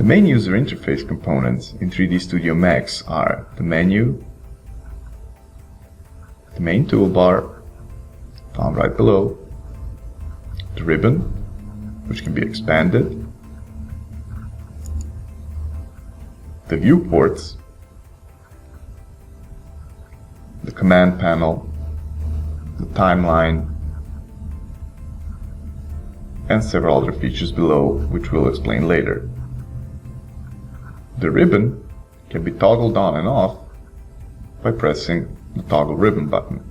main user interface components in 3D Studio Max are the menu, the main toolbar, found right below, the ribbon, which can be expanded, the viewports, the command panel, the timeline, and several other features below, which we'll explain later. The ribbon can be toggled on and off by pressing the toggle ribbon button.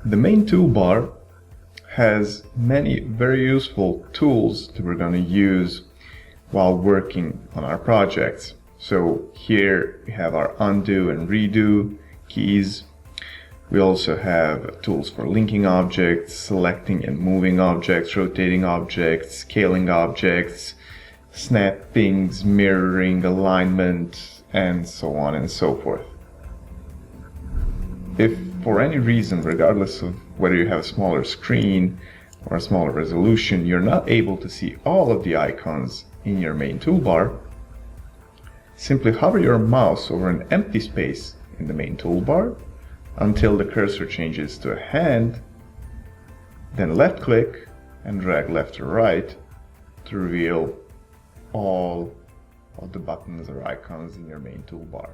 The main toolbar has many very useful tools that we're going to use while working on our projects. So here we have our undo and redo keys. We also have tools for linking objects, selecting and moving objects, rotating objects, scaling objects, snappings, mirroring, alignment, and so on and so forth. If for any reason, regardless of whether you have a smaller screen or a smaller resolution, you're not able to see all of the icons in your main toolbar, simply hover your mouse over an empty space in the main toolbar until the cursor changes to a hand, then left click and drag left or right to reveal all of the buttons or icons in your main toolbar.